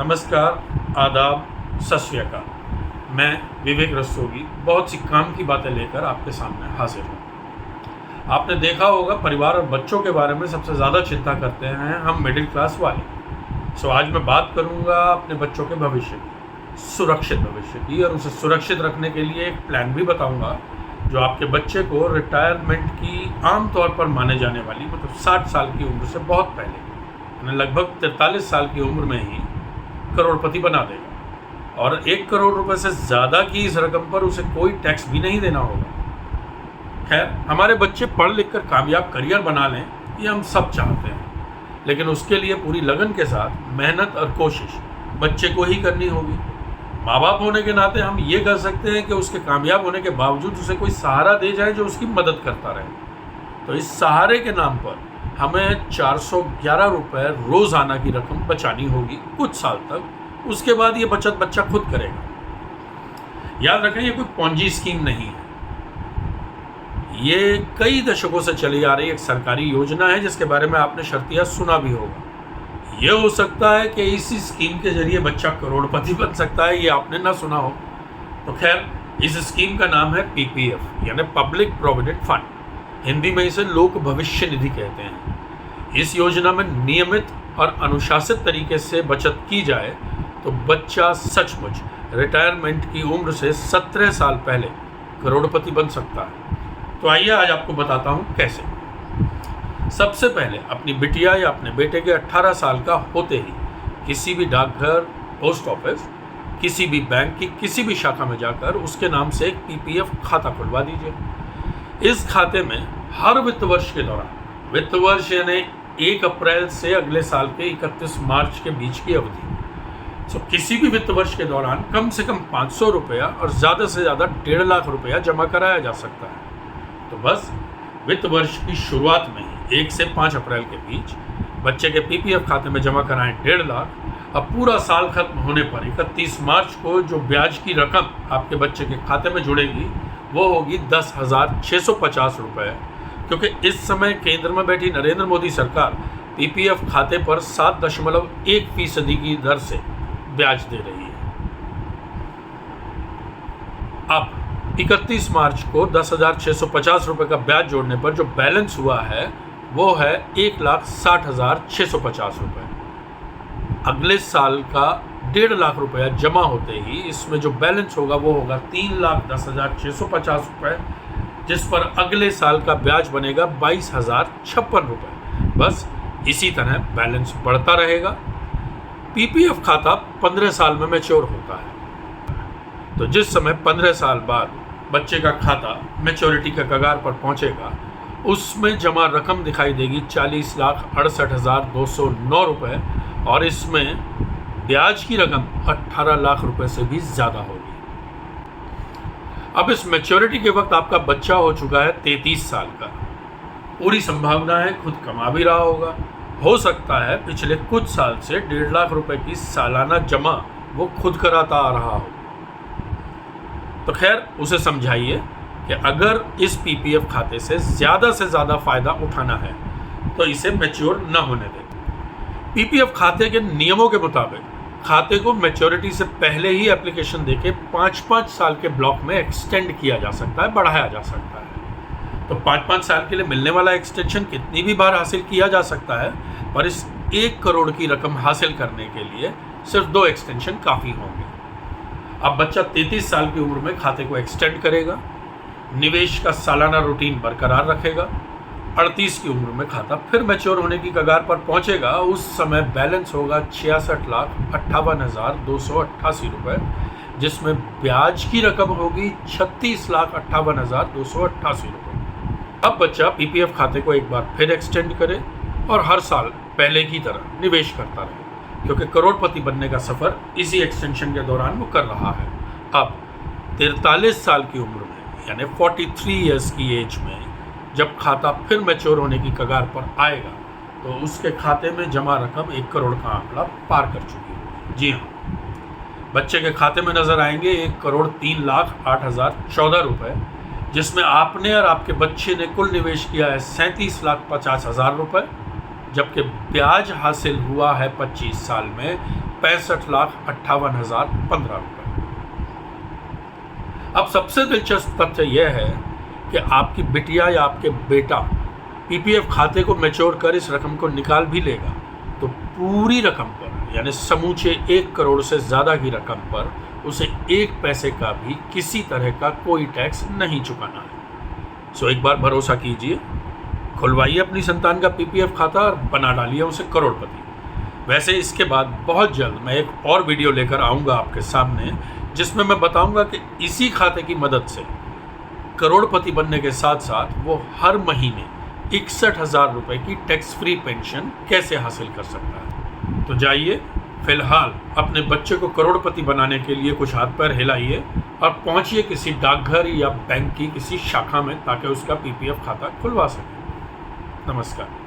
नमस्कार, आदाब, सत श्री अकाल। मैं विवेक रस्तोगी बहुत सी काम की बातें लेकर आपके सामने हाजिर हूँ। आपने देखा होगा परिवार और बच्चों के बारे में सबसे ज़्यादा चिंता करते हैं हम मिडिल क्लास वाले। आज मैं बात करूँगा अपने बच्चों के भविष्य की, सुरक्षित भविष्य की, और उसे सुरक्षित रखने के लिए एक प्लान भी बताऊँगा जो आपके बच्चे को रिटायरमेंट की आमतौर पर माने जाने वाली 60 साल की उम्र से बहुत पहले, लगभग 43 साल की उम्र में ही करोड़पति बना देगा। और 1 करोड़ रुपए से ज़्यादा की इस रकम पर उसे कोई टैक्स भी नहीं देना होगा। खैर, हमारे बच्चे पढ़ लिख कर कामयाब करियर बना लें ये हम सब चाहते हैं, लेकिन उसके लिए पूरी लगन के साथ मेहनत और कोशिश बच्चे को ही करनी होगी। माँ बाप होने के नाते हम ये कर सकते हैं कि उसके कामयाब होने के बावजूद उसे कोई सहारा दे जाए जो उसकी मदद करता रहे। तो इस सहारे के नाम पर हमें 411 रुपये रोज़ाना की रकम बचानी होगी कुछ साल तक। उसके बाद ये बचत बच्चा खुद करेगा। याद रखें, ये कोई पॉन्जी स्कीम नहीं है, ये कई दशकों से चली आ रही एक सरकारी योजना है जिसके बारे में आपने शर्तिया सुना भी होगा। ये हो सकता है कि इसी स्कीम के जरिए बच्चा करोड़पति बन सकता है, ये आपने ना सुना हो। तो खैर, इस स्कीम का नाम है पीपीएफ यानी पब्लिक प्रोविडेंट फंड। हिंदी में इसे लोक भविष्य निधि कहते हैं। इस योजना में नियमित और अनुशासित तरीके से बचत की जाए तो बच्चा सचमुच रिटायरमेंट की उम्र से 17 साल पहले करोड़पति बन सकता है। तो आइए आज आपको बताता हूँ कैसे। सबसे पहले अपनी बिटिया या अपने बेटे के 18 साल का होते ही किसी भी डाकघर, पोस्ट ऑफिस, किसी भी बैंक की किसी भी शाखा में जाकर उसके नाम से एक पीपीएफ खाता खुलवा दीजिए। इस खाते में हर वित्त वर्ष के दौरान, वित्त वर्ष यानी 1 अप्रैल से अगले साल के 31 मार्च के बीच की अवधि, किसी भी वित्त वर्ष के दौरान कम से कम 500 रुपया और ज़्यादा से ज़्यादा 1.5 लाख रुपया जमा कराया जा सकता है। तो बस वित्त वर्ष की शुरुआत में ही 1 से 5 अप्रैल के बीच बच्चे के पीपीएफ खाते में जमा कराएं 1.5 लाख। अब पूरा साल खत्म होने पर 31 मार्च को जो ब्याज की रकम आपके बच्चे के खाते में जुड़ेगी वो होगी 10,650 रुपये, क्योंकि इस समय केंद्र में बैठी नरेंद्र मोदी सरकार पीपीएफ खाते पर 7.1% की दर से ब्याज दे रही है। अब 31 मार्च को 10,650 रुपये का ब्याज जोड़ने पर जो बैलेंस हुआ है वो है 1,60,650 रुपये। अगले साल का 1.5 लाख रुपया जमा होते ही इसमें जो बैलेंस होगा वो होगा 3,10,650 रुपये, जिस पर अगले साल का ब्याज बनेगा 22,056 रुपये। बस इसी तरह बैलेंस बढ़ता रहेगा। पीपीएफ खाता 15 साल में मैच्योर होता है। तो जिस समय 15 साल बाद बच्चे का खाता मैच्योरिटी के कगार पर पहुंचेगा, उसमें जमा रकम दिखाई देगी 40,68,209 रुपये, और इसमें ब्याज की रकम 18 लाख रुपए से भी ज़्यादा होगी। अब इस मैच्योरिटी के वक्त आपका बच्चा हो चुका है 33 साल का। पूरी संभावना है खुद कमा भी रहा होगा। हो सकता है पिछले कुछ साल से 1.5 लाख रुपए की सालाना जमा वो खुद कराता आ रहा हो। तो खैर, उसे समझाइए कि अगर इस पीपीएफ खाते से ज़्यादा फ़ायदा उठाना है तो इसे मैच्योर न होने दें। पीपीएफ खाते के नियमों के मुताबिक खाते को मैच्योरिटी से पहले ही एप्लीकेशन देके 5-5 साल के ब्लॉक में एक्सटेंड किया जा सकता है, बढ़ाया जा सकता है। तो 5-5 साल के लिए मिलने वाला एक्सटेंशन कितनी भी बार हासिल किया जा सकता है, पर इस 1 करोड़ की रकम हासिल करने के लिए सिर्फ 2 एक्सटेंशन काफ़ी होंगे। अब बच्चा 33 साल की उम्र में खाते को एक्सटेंड करेगा, निवेश का सालाना रूटीन बरकरार रखेगा। 38 की उम्र में खाता फिर मैच्योर होने की कगार पर पहुंचेगा। उस समय बैलेंस होगा 66,58,288 रुपये, जिसमें ब्याज की रकम होगी 36,58,288 रुपये। अब बच्चा पीपीएफ खाते को एक बार फिर एक्सटेंड करे और हर साल पहले की तरह निवेश करता रहे, क्योंकि करोड़पति बनने का सफ़र इसी एक्सटेंशन के दौरान वो कर रहा है। अब 43 साल की उम्र में यानी 43 ईयर्स की एज में जब खाता फिर मैच्योर होने की कगार पर आएगा तो उसके खाते में जमा रकम 1 करोड़ का आंकड़ा पार कर चुकी है। जी हाँ, बच्चे के खाते में नजर आएंगे 1,03,08,014 रुपये, जिसमें आपने और आपके बच्चे ने कुल निवेश किया है 37,50,000 रुपये, जबकि ब्याज हासिल हुआ है 25 साल में 65,58,015 रुपये। अब सबसे दिलचस्प तथ्य यह है कि आपकी बिटिया या आपके बेटा पीपीएफ खाते को मैच्योर कर इस रकम को निकाल भी लेगा तो पूरी रकम पर, यानी समूचे 1 करोड़ से ज़्यादा की रकम पर उसे 1 पैसे का भी किसी तरह का कोई टैक्स नहीं चुकाना है। सो एक बार भरोसा कीजिए, खुलवाइए अपनी संतान का पीपीएफ खाता और बना डालिए उसे करोड़पति। वैसे इसके बाद बहुत जल्द मैं एक और वीडियो लेकर आऊँगा आपके सामने, जिसमें मैं बताऊँगा कि इसी खाते की मदद से करोड़पति बनने के साथ साथ वो हर महीने 61,000 रुपये की टैक्स फ्री पेंशन कैसे हासिल कर सकता है। तो जाइए, फिलहाल अपने बच्चे को करोड़पति बनाने के लिए कुछ हाथ पैर हिलाइए और पहुंचिए किसी डाकघर या बैंक की किसी शाखा में ताकि उसका पीपीएफ खाता खुलवा सके। नमस्कार।